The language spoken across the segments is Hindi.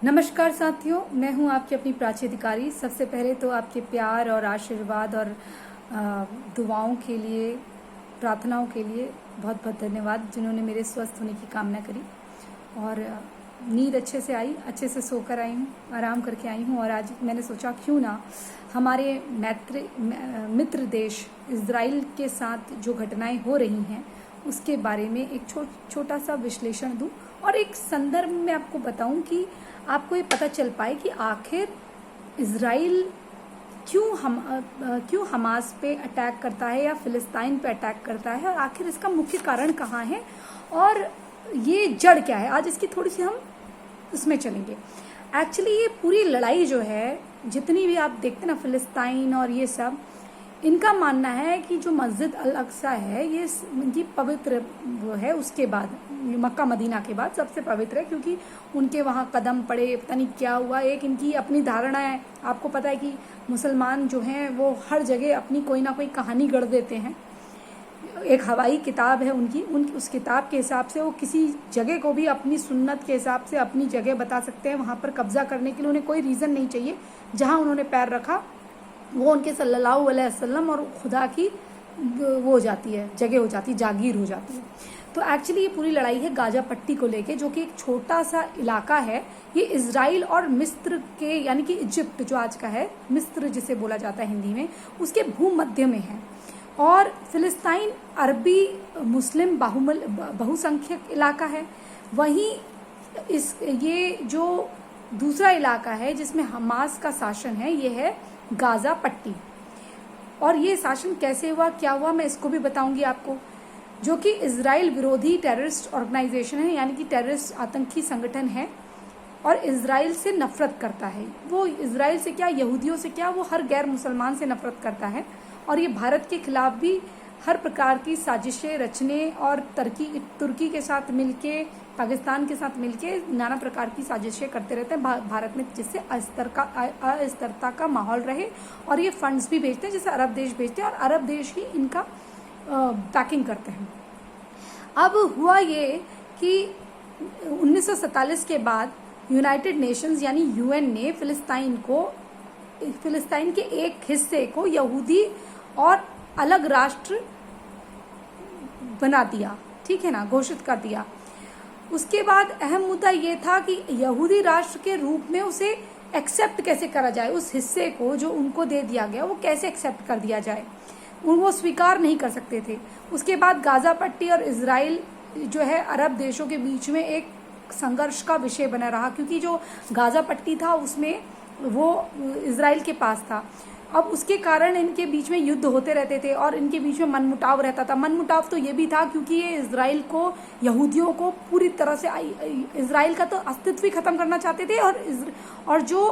नमस्कार साथियों, मैं हूं आपकी अपनी प्राची अधिकारी। सबसे पहले तो आपके प्यार और आशीर्वाद और दुआओं के लिए, प्रार्थनाओं के लिए बहुत बहुत धन्यवाद, जिन्होंने मेरे स्वस्थ होने की कामना करी। और नींद अच्छे से आई, अच्छे से सोकर आई हूँ, आराम करके आई हूँ। और आज मैंने सोचा क्यों ना हमारे मित्र देश इज़राइल के साथ जो घटनाएं हो रही हैं उसके बारे में एक छोटा सा विश्लेषण दूं और एक संदर्भ में आपको बताऊं कि आपको ये पता चल पाए कि आखिर इज़राइल क्यों हमास पे अटैक करता है या फिलिस्तीन पे अटैक करता है, और आखिर इसका मुख्य कारण कहाँ है और ये जड़ क्या है। आज इसकी थोड़ी सी हम उसमें चलेंगे। एक्चुअली ये पूरी लड़ाई जो है, जितनी भी आप देखते ना फिलिस्तीन और ये सब, इनका मानना है कि जो मस्जिद अल अक्सा है ये इनकी पवित्र वो है, उसके बाद मक्का मदीना के बाद सबसे पवित्र है, क्योंकि उनके वहाँ कदम पड़े, पता नहीं क्या हुआ। एक इनकी अपनी धारणा है, आपको पता है कि मुसलमान जो हैं वो हर जगह अपनी कोई ना कोई कहानी गढ़ देते हैं। एक हवाई किताब है उनकी, उस किताब के हिसाब से वो किसी जगह को भी अपनी सुन्नत के हिसाब से अपनी जगह बता सकते हैं। वहाँ पर कब्जा करने के लिए उन्हें कोई रीज़न नहीं चाहिए। जहाँ उन्होंने पैर रखा वो उनके सल्लल्लाहु अलैहि वसल्लम और खुदा की वो हो जाती है, जगह हो जाती है, जागीर हो जाती है। तो एक्चुअली ये पूरी लड़ाई है गाजा पट्टी को लेके, जो कि एक छोटा सा इलाका है। ये इज़राइल और मिस्र के, यानी कि इजिप्ट जो आज का है, मिस्र जिसे बोला जाता है हिंदी में, उसके भूमध्य में है। और फिलिस्तीन अरबी मुस्लिम बहुसंख्यक इलाका है। वहीं ये जो दूसरा इलाका है जिसमें हमास का शासन है, ये है गाजा पट्टी। और ये शासन कैसे हुआ, क्या हुआ, मैं इसको भी बताऊंगी आपको। जो कि इज़राइल विरोधी टेररिस्ट ऑर्गेनाइजेशन है, यानी कि टेररिस्ट आतंकी संगठन है, और इज़राइल से नफरत करता है। वो इज़राइल से क्या, यहूदियों से क्या, वो हर गैर मुसलमान से नफरत करता है। और ये भारत के खिलाफ भी हर प्रकार की साजिशें रचने और तुर्की के साथ मिलके, पाकिस्तान के साथ मिलके नाना प्रकार की साजिशें करते रहते हैं भारत में, जिससे अस्थिरता का माहौल रहे। और ये फंड्स भी भेजते हैं, जैसे अरब देश भेजते हैं, और अरब देश ही इनका पैकिंग करते हैं। अब हुआ ये कि 1947 के बाद यूनाइटेड नेशंस यानी यूएन ने फिलिस्तीन के एक हिस्से को यहूदी और अलग राष्ट्र बना दिया, ठीक है ना, घोषित कर दिया। उसके बाद अहम मुद्दा ये था कि यहूदी राष्ट्र के रूप में उसे एक्सेप्ट कैसे करा जाए, उस हिस्से को जो उनको दे दिया गया वो कैसे एक्सेप्ट कर दिया जाए, वो स्वीकार नहीं कर सकते थे। उसके बाद गाजा पट्टी और इज़राइल जो है अरब देशों के बीच में एक संघर्ष का विषय बना रहा, क्योंकि जो गाजा पट्टी था उसमें वो इज़राइल के पास था। अब उसके कारण इनके बीच में युद्ध होते रहते थे और इनके बीच में मनमुटाव रहता था। मनमुटाव तो ये भी था क्योंकि ये इज़राइल को, यहूदियों को पूरी तरह से, इज़राइल का तो अस्तित्व ही खत्म करना चाहते थे। और जो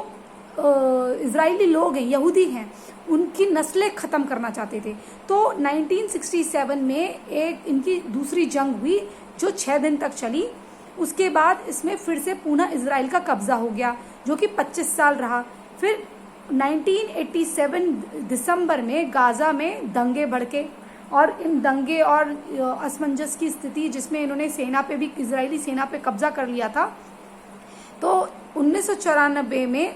इज़राइली लोग हैं, यहूदी हैं, उनकी नस्लें ख़त्म करना चाहते थे। तो 1967 में एक इनकी दूसरी जंग हुई जो 6 दिन तक चली। उसके बाद इसमें फिर से पुनः इज़राइल का कब्जा हो गया, जो कि 25 साल रहा। फिर 1987 दिसंबर में गाजा में दंगे भड़के, और इन दंगे और असमंजस की स्थिति, जिसमें इन्होंने सेना पे भी, इजरायली सेना पे कब्जा कर लिया था। तो 1994 में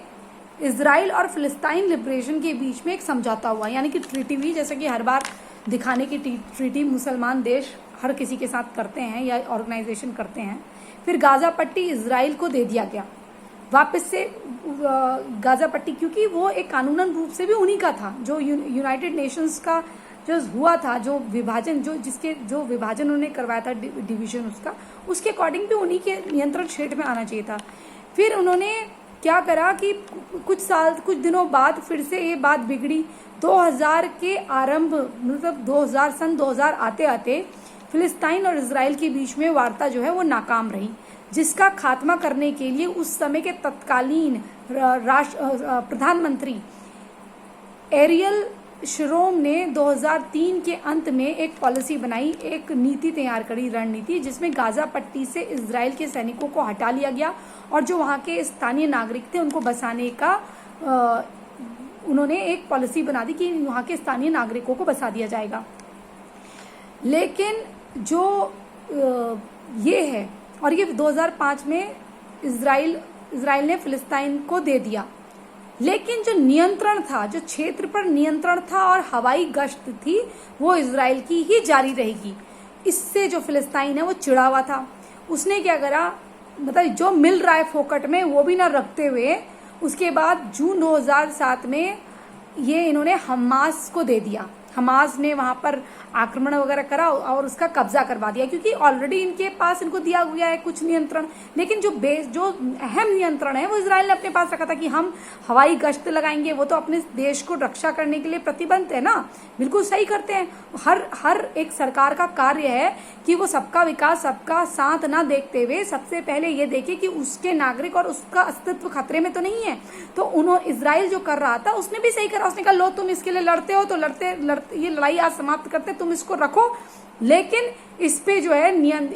इज़राइल और फिलिस्तीन लिबरेशन के बीच में एक समझौता हुआ, यानी कि ट्रीटी हुई। जैसे कि हर बार दिखाने की ट्रीटी मुसलमान देश हर किसी के साथ करते हैं या ऑर्गेनाइजेशन करते हैं। फिर गाजा पट्टी इज़राइल को दे दिया गया वापस से, गाजा पट्टी, क्योंकि वो एक कानूनन रूप से भी उन्हीं का था। जो यूनाइटेड नेशंस का जो हुआ था, जो विभाजन, जो विभाजन उन्होंने करवाया था, डिवीजन उसके अकॉर्डिंग भी उन्हीं के नियंत्रण क्षेत्र में आना चाहिए था। फिर उन्होंने क्या करा कि कुछ दिनों बाद फिर से ये बात बिगड़ी। 2000 के आरंभ, मतलब 2000 आते आते फिलिस्तीन और इज़राइल के बीच में वार्ता जो है वो नाकाम रही, जिसका खात्मा करने के लिए उस समय के तत्कालीन प्रधानमंत्री एरियल शरोन ने 2003 के अंत में एक पॉलिसी बनाई, एक नीति तैयार करी, रणनीति, जिसमें गाजा पट्टी से इज़राइल के सैनिकों को हटा लिया गया और जो वहाँ के स्थानीय नागरिक थे उनको बसाने का उन्होंने एक पॉलिसी बना दी कि वहाँ के स्थानीय नागरिकों को बसा दिया जाएगा। लेकिन जो ये है, और ये 2005 में इज़राइल इसराइल ने फिलिस्तीन को दे दिया, लेकिन जो नियंत्रण था, जो क्षेत्र पर नियंत्रण था और हवाई गश्त थी, वो इसराइल की ही जारी रहेगी। इससे जो फिलिस्तीन है वो चिढ़ा हुआ था। उसने क्या करा, मतलब जो मिल रहा है फोकट में वो भी ना रखते हुए, उसके बाद जून 2007 में ये इन्होंने हमास को दे दिया। हमास ने वहां पर आक्रमण वगैरह करा और उसका कब्जा करवा दिया, क्योंकि ऑलरेडी इनके पास इनको दिया गया है कुछ नियंत्रण, लेकिन जो अहम नियंत्रण है वो इजराइल ने अपने पास रखा था कि हम हवाई गश्त लगाएंगे। वो तो अपने देश को रक्षा करने के लिए प्रतिबद्ध है ना, बिल्कुल सही करते हैं। हर एक सरकार का कार्य है कि वो सबका विकास, सबका साथ ना देखते हुए सबसे पहले ये देखे कि उसके नागरिक और उसका अस्तित्व खतरे में तो नहीं है। तो उन्होंने इजराइल जो कर रहा था उसने भी सही करा। उसने कहा लो तुम इसके लिए लड़ते हो तो लड़ते ये लड़ाई आज समाप्त करते, तुम इसको रखो, लेकिन इस पे जो है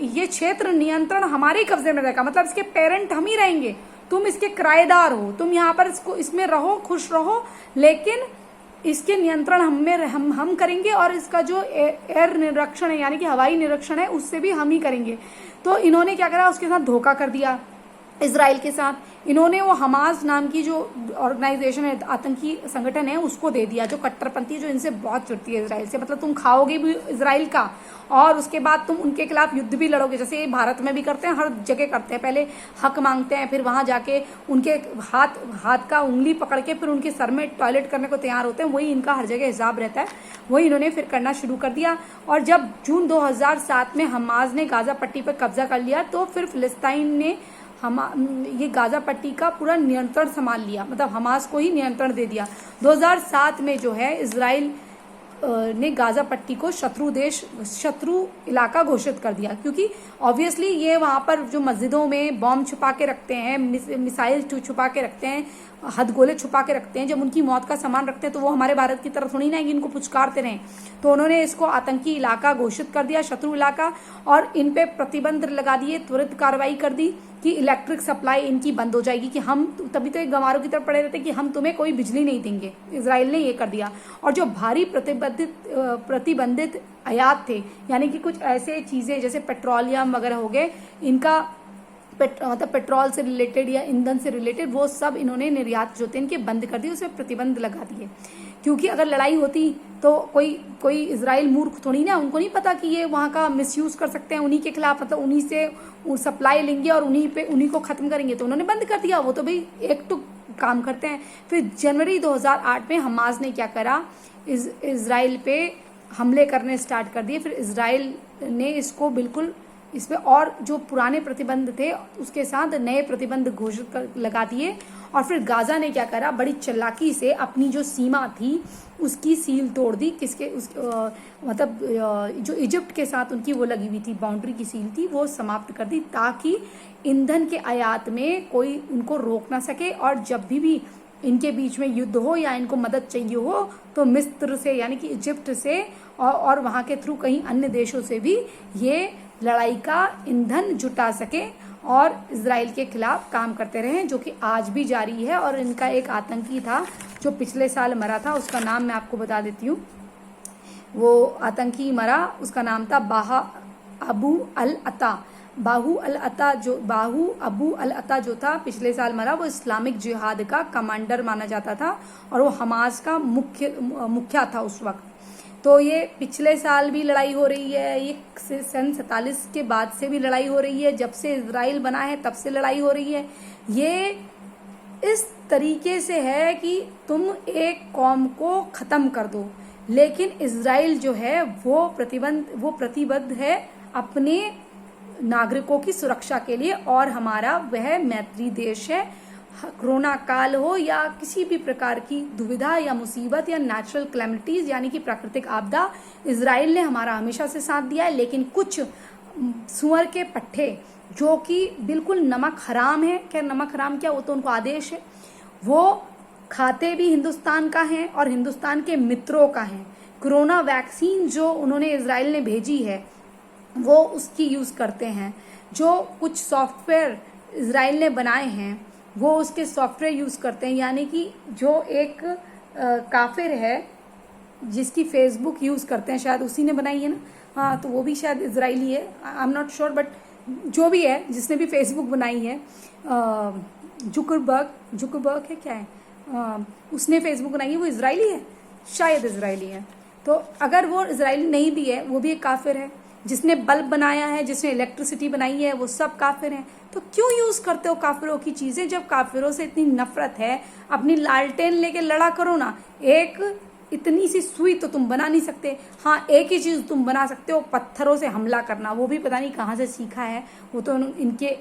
ये क्षेत्र नियंत्रण हमारे कब्जे में रहेगा, मतलब इसके पेरेंट हम ही रहेंगे, तुम इसके किराएदार हो, तुम यहाँ पर इसमें रहो, खुश रहो, लेकिन इसके नियंत्रण हम करेंगे और इसका जो एयर निरीक्षण है यानी कि हवाई निरीक्षण है उससे भी हम ही करेंगे। तो इन्होंने क्या करा, उसके साथ धोखा कर दिया इजराइल के साथ। इन्होंने वो हमास नाम की जो ऑर्गेनाइजेशन है, आतंकी संगठन है, उसको दे दिया, जो कट्टरपंथी, जो इनसे बहुत चिढ़ती है इजराइल से। मतलब तुम खाओगे भी इजराइल का और उसके बाद तुम उनके खिलाफ युद्ध भी लड़ोगे, जैसे भारत में भी करते हैं, हर जगह करते हैं। पहले हक मांगते हैं, फिर वहां जाके उनके हाथ का उंगली पकड़ के फिर उनके सर में टॉयलेट करने को तैयार होते हैं। वही इनका हर जगह हिसाब रहता है, वही इन्होंने फिर करना शुरू कर दिया। और जब जून 2007 में हमास ने गाजा पट्टी पर कब्जा कर लिया, तो फिर फिलिस्तीन ने ये गाजा पट्टी का पूरा नियंत्रण संभाल लिया, मतलब हमास को ही नियंत्रण दे दिया। 2007 में जो है इजराइल ने गाजा पट्टी को शत्रु इलाका घोषित कर दिया, क्योंकि ऑब्वियसली ये वहां पर जो मस्जिदों में बॉम्ब छुपा के रखते हैं, मिसाइल छुपा के रखते हैं, हथगोले छुपा के रखते हैं, जब उनकी मौत का सामान रखते हैं तो वो हमारे भारत की तरफ थोड़ी ना कि इनको पुचकारते रहें। तो उन्होंने इसको आतंकी इलाका घोषित कर दिया, शत्रु इलाका, और इन पे प्रतिबंध लगा दिए, त्वरित कार्रवाई कर दी कि इलेक्ट्रिक सप्लाई इनकी बंद हो जाएगी, कि हम तभी तो एक गंवारों की तरफ पड़े रहते कि हम तुम्हें कोई बिजली नहीं देंगे। इजराइल ने ये कर दिया। और जो भारी प्रतिबंधित आयात थे, यानी कि कुछ ऐसे चीजें जैसे पेट्रोलियम वगैरह हो गए, इनका मतलब पेट्रोल से रिलेटेड या ईंधन से रिलेटेड, वो सब इन्होंने निर्यात जो थे इनके बंद कर दिए, उसमें प्रतिबंध लगा दिए। क्योंकि अगर लड़ाई होती तो कोई इजराइल मूर्ख थोड़ी ना, उनको नहीं पता कि ये वहां का मिसयूज कर सकते हैं उन्हीं के खिलाफ, मतलब उन्हीं से सप्लाई लेंगे और उन्हीं को खत्म करेंगे, तो उन्होंने बंद कर दिया। वो तो भाई एक तो काम करते हैं। फिर जनवरी 2008 में हमास ने क्या करा, इजराइल पे हमले करने स्टार्ट कर दिए। फिर इजराइल ने इसको बिल्कुल इस पे और जो पुराने प्रतिबंध थे उसके साथ नए प्रतिबंध घोषित लगा दिए। और फिर गाजा ने क्या करा, बड़ी चालाकी से अपनी जो सीमा थी उसकी सील तोड़ दी। मतलब जो इजिप्ट के साथ उनकी वो लगी हुई थी बाउंड्री की सील थी, वो समाप्त कर दी, ताकि ईंधन के आयात में कोई उनको रोक ना सके। और जब भी इनके बीच में युद्ध हो या इनको मदद चाहिए हो तो मिस्र से यानी कि इजिप्ट से और वहां के थ्रू कहीं अन्य देशों से भी ये लड़ाई का ईंधन जुटा सके और इजराइल के खिलाफ काम करते रहे, जो कि आज भी जारी है। और इनका एक आतंकी था जो पिछले साल मरा था, उसका नाम मैं आपको बता देती हूँ। वो आतंकी मरा, उसका नाम था बाहू अबू अल अता जो था, पिछले साल मरा। वो इस्लामिक जिहाद का कमांडर माना जाता था और वो हमास का मुखिया था उस वक्त। तो ये पिछले साल भी लड़ाई हो रही है, ये सन 47 के बाद से भी लड़ाई हो रही है, जब से इजराइल बना है तब से लड़ाई हो रही है। ये इस तरीके से है कि तुम एक कौम को खत्म कर दो, लेकिन इजराइल जो है वो प्रतिबद्ध है अपने नागरिकों की सुरक्षा के लिए, और हमारा वह मैत्री देश है। कोरोना काल हो या किसी भी प्रकार की दुविधा या मुसीबत या नेचुरल क्लैमिटीज यानी कि प्राकृतिक आपदा, इजराइल ने हमारा हमेशा से साथ दिया है। लेकिन कुछ सुअर के पट्टे जो कि बिल्कुल नमक हराम है, खैर नमक हराम क्या, वो तो उनको आदेश है, वो खाते भी हिंदुस्तान का है और हिंदुस्तान के मित्रों का है। कोरोना वैक्सीन जो उन्होंने इजराइल ने भेजी है वो उसकी यूज करते हैं। जो कुछ सॉफ्टवेयर इजराइल ने बनाए हैं वो उसके सॉफ्टवेयर यूज करते हैं, यानी कि जो एक काफिर है जिसकी फेसबुक यूज करते हैं, शायद उसी ने बनाई है ना, हाँ, तो वो भी शायद इजरायली है, I am not sure, but जो भी है जिसने भी फेसबुक बनाई है, जुकरबर्ग है, क्या है, उसने फेसबुक बनाई है, वो इजरायली है, शायद इजरायली है। तो अगर वो इजरायली नहीं भी है, वो भी एक काफिर है। जिसने बल्ब बनाया है, जिसने इलेक्ट्रिसिटी बनाई है, वो सब काफिर हैं। तो क्यों यूज करते हो काफिरों की चीजें? जब काफिरों से इतनी नफरत है, अपनी लालटेन लेके लड़ा करो ना। एक इतनी सी सुई तो तुम बना नहीं सकते। हाँ, एक ही चीज तुम बना सकते हो, पत्थरों से हमला करना। वो भी पता नहीं कहाँ से सीखा है, वो तो इनके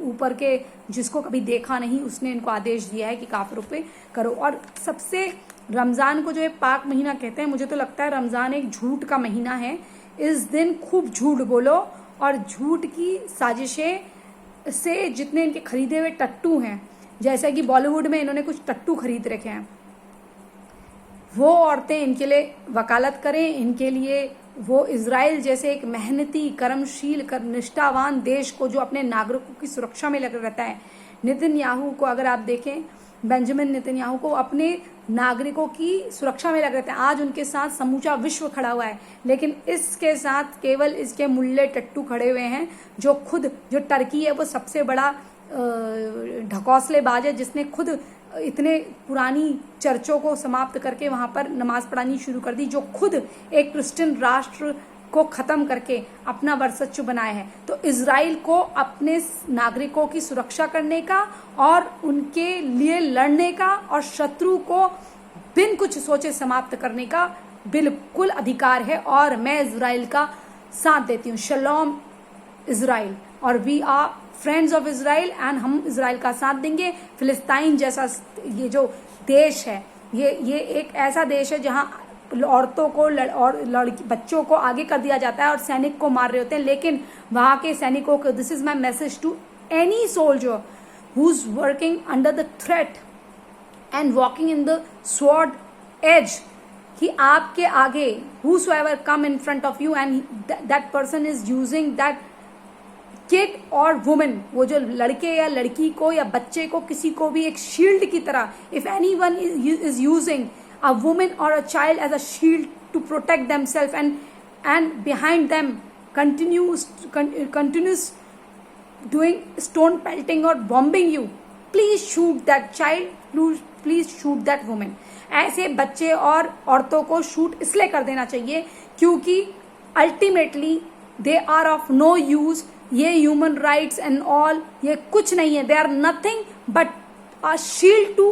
ऊपर के जिसको कभी देखा नहीं उसने इनको आदेश दिया है कि काफिरों पे करो। और सबसे रमजान को जो है पाक महीना कहते हैं, मुझे तो लगता है रमजान एक झूठ का महीना है। इस दिन खूब झूठ बोलो, और झूठ की साजिशें से जितने इनके खरीदे हुए टट्टू हैं, जैसे कि बॉलीवुड में इन्होंने कुछ टट्टू खरीद रखे हैं, वो औरतें इनके लिए वकालत करें, इनके लिए वो इजराइल जैसे एक मेहनती, कर्मशील, निष्ठावान देश को जो अपने नागरिकों की सुरक्षा में लगा रहता है। नेतन्याहू को अगर आप देखें, बेंजामिन नेतन्याहू को अपने नागरिकों की सुरक्षा में लग रहते हैं। आज उनके साथ समूचा विश्व खड़ा हुआ है, लेकिन इसके साथ केवल इसके मुल्ले टट्टू खड़े हुए हैं। जो टर्की है वो सबसे बड़ा ढकौसलेबाज है, जिसने खुद इतने पुरानी चर्चों को समाप्त करके वहां पर नमाज पढ़ानी शुरू कर दी, जो खुद एक क्रिश्चियन राष्ट्र को खत्म करके अपना वर्चस्व बनाया है। तो इजराइल को अपने नागरिकों की सुरक्षा करने का और उनके लिए लड़ने का और शत्रु को बिन कुछ सोचे समाप्त करने का बिल्कुल अधिकार है। और मैं इजराइल का साथ देती हूँ। शलोम इजराइल, और we are friends of Israel, and हम इजराइल का साथ देंगे। फिलिस्तीन जैसा ये जो देश है, ये एक ऐसा देश है जहां औरतों को और बच्चों को आगे कर दिया जाता है और सैनिक को मार रहे होते हैं। लेकिन वहां के सैनिकों को, this is my message to any soldier who is working under the threat and walking in the sword edge, कि आपके आगे whosoever come in front of you and that person is using that kid और वुमेन, वो जो लड़के या लड़की को या बच्चे को, किसी को भी एक शील्ड की तरह, if anyone is using a woman or a child as a shield to protect themselves and behind them continues doing stone pelting or bombing you, please shoot that child, please shoot that woman। ऐसे बच्चे और औरतों को शूट इसलिए कर देना चाहिए क्योंकि ultimately they are of no use. ये ह्यूमन राइट्स एंड ऑल ये कुछ नहीं है, they are nothing but a shield to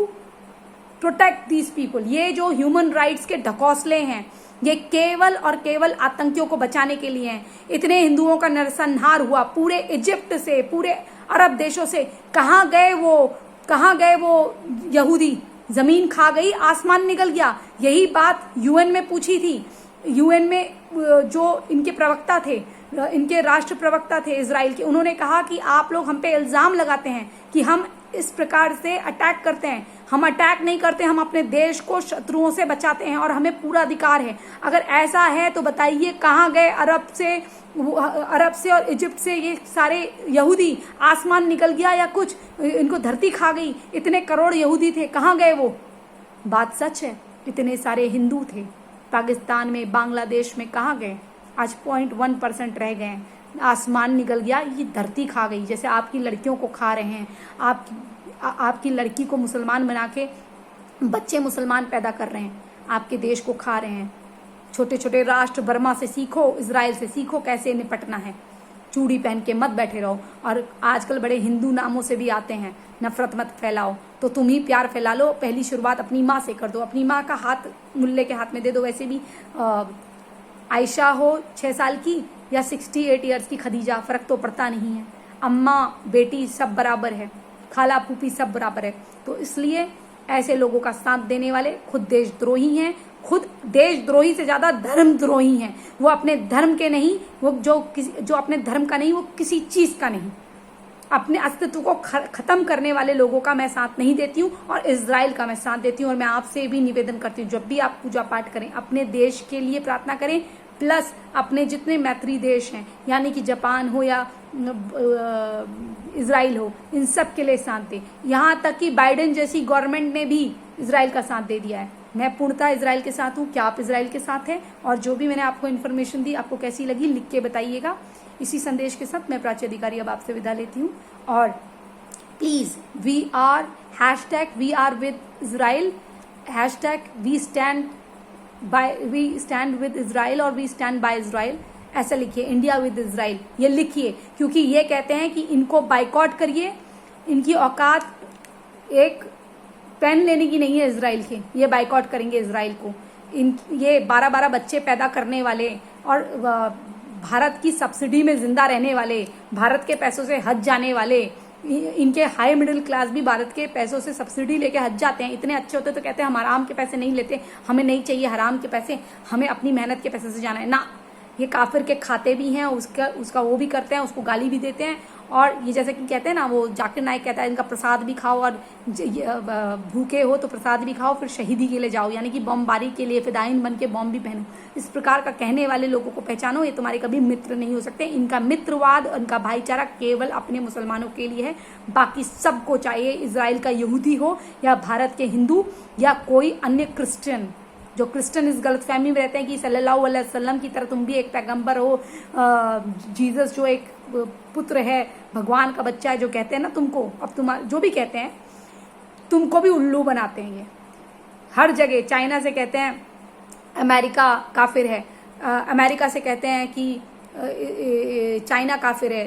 protect these people. ये जो ह्यूमन राइट्स के ढकौसले हैं, ये केवल और केवल आतंकियों को बचाने के लिए हैं। इतने हिंदुओं का नरसंहार हुआ पूरे इजिप्ट से, पूरे अरब देशों से। कहाँ गए वो यहूदी? जमीन खा गई, आसमान निकल गया। यही बात यूएन में पूछी थी। यूएन में जो इनके प्रवक्ता थे, इनके राष्ट्र प्रवक्ता थे इजराइल के, उन्होंने कहा कि आप लोग हम पे इल्जाम लगाते हैं कि हम इस प्रकार से अटैक करते हैं। हम अटैक नहीं करते, हम अपने देश को शत्रुओं से बचाते हैं और हमें पूरा अधिकार है। अगर ऐसा है तो बताइए कहाँ गए अरब से और इजिप्ट से ये सारे यहूदी? आसमान निकल गया या कुछ, इनको धरती खा गई? इतने करोड़ यहूदी थे, कहाँ गए वो? बात सच है, इतने सारे हिंदू थे पाकिस्तान में, बांग्लादेश में, कहाँ गए? आज 0.1% रह गए। आसमान निकल गया, ये धरती खा गई। जैसे आपकी लड़कियों को खा रहे हैं, आपकी लड़की को मुसलमान बना के बच्चे मुसलमान पैदा कर रहे हैं, आपके देश को खा रहे हैं। छोटे छोटे राष्ट्र, बर्मा से सीखो, इजराइल से सीखो कैसे निपटना है। चूड़ी पहन के मत बैठे रहो। और आजकल बड़े हिंदू नामों से भी आते हैं, नफरत मत फैलाओ। तो तुम ही प्यार फैला लो। पहली शुरुआत अपनी माँ से कर दो, अपनी माँ का हाथ मुल्ले के हाथ में दे दो। वैसे भी आयशा हो 6 साल की या 68 ईयर्स की खदीजा, फर्क तो पड़ता नहीं है। अम्मा बेटी सब बराबर है, खाला फूफी सब बराबर है। तो इसलिए ऐसे लोगों का साथ देने वाले खुद देशद्रोही हैं। खुद देशद्रोही से ज्यादा धर्मद्रोही हैं। वो अपने धर्म के नहीं, वो जो अपने धर्म का नहीं, वो किसी चीज का नहीं, अपने अस्तित्व को खत्म करने वाले लोगों का मैं साथ नहीं देती हूँ और इजराइल का मैं साथ देती हूँ। और मैं आपसे भी निवेदन करती हूँ, जब भी आप पूजा पाठ करें अपने देश के लिए प्रार्थना करें, प्लस अपने जितने मैत्री देश हैं, यानी कि जापान हो या इजराइल हो, इन सब के लिए साथ दें। यहाँ तक कि बाइडेन जैसी गवर्नमेंट ने भी इजराइल का साथ दे दिया है। मैं पूर्णतः इजराइल के साथ हूँ। क्या आप इजराइल के साथ हैं? और जो भी मैंने आपको इन्फॉर्मेशन दी, आपको कैसी लगी लिख के बताइएगा। इसी संदेश के साथ मैं प्राची अधिकारी अब आपसे विदा लेती हूँ। और please we are with Israel, #we stand with Israel और we stand by Israel, ऐसा लिखिए, इंडिया विद इजराइल ये लिखिए, क्योंकि ये कहते हैं कि इनको बाइकॉट करिए, इनकी औकात एक पेन लेने की नहीं है इजराइल के, ये बाइकॉट करेंगे इजराइल को। ये 12-12 बच्चे पैदा करने वाले और भारत की सब्सिडी में जिंदा रहने वाले, भारत के पैसों से हज जाने वाले, इनके हाई मिडिल क्लास भी भारत के पैसों से सब्सिडी लेके हज जाते हैं। इतने अच्छे होते तो कहते हैं हम हराम के पैसे नहीं लेते, हमें नहीं चाहिए हराम के पैसे, हमें अपनी मेहनत के पैसे से जाना है ना। ये काफिर के खाते भी हैं, उसका वो भी करते हैं, उसको गाली भी देते हैं। और ये जैसे कि कहते हैं ना, वो जाकिर नाइक कहता है इनका प्रसाद भी खाओ और भूखे हो तो प्रसाद भी खाओ, फिर शहीदी के लिए जाओ, यानी कि बमबारी के लिए फिदाइन बन के बम भी पहनो। इस प्रकार का कहने वाले लोगों को पहचानो, ये तुम्हारे कभी मित्र नहीं हो सकते। इनका मित्रवाद, इनका भाईचारा केवल अपने मुसलमानों के लिए है, बाकी सबको चाहिए, इजराइल का यहूदी हो या भारत के हिंदू या कोई अन्य क्रिश्चियन। जो क्रिश्चियन इस गलतफहमी में रहते हैं कि सल्लल्लाहु अलैहि वसल्लम की तरह तुम भी एक पैगंबर हो, जीसस जो एक पुत्र है, भगवान का बच्चा है, जो कहते हैं ना तुमको, अब तुम जो भी कहते हैं तुमको भी उल्लू बनाते हैं। ये हर जगह, चाइना से कहते हैं अमेरिका काफिर है, अमेरिका से कहते हैं कि चाइना काफिर है,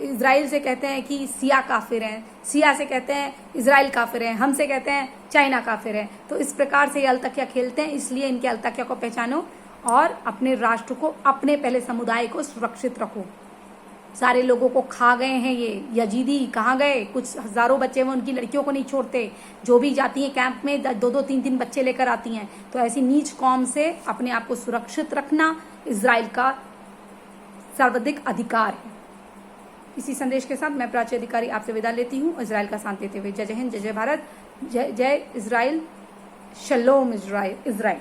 इजराइल से कहते हैं कि सिया काफिर है, सिया से कहते हैं इजराइल काफिर है, हमसे कहते हैं चाइना काफिर है। तो इस प्रकार से ये अलतकिया खेलते हैं, इसलिए इनके अलतकिया को पहचानो और अपने राष्ट्र को, अपने पहले समुदाय को सुरक्षित रखो। सारे लोगों को खा गए हैं ये यजीदी, कहाँ गए? कुछ हजारों बच्चे में उनकी लड़कियों को नहीं छोड़ते, जो भी जाती हैं कैंप में 2-2, 3-3 बच्चे लेकर आती हैं। तो ऐसी नीच कौम से अपने आप को सुरक्षित रखना इजराइल का सर्वाधिक अधिकार है। इसी संदेश के साथ मैं प्राची अधिकारी आपसे विदा लेती हूँ, इजराइल का साथ देते हुए। जय जय हिंद, जय जय भारत, जय जय इजराइल, शलोम इजराइल।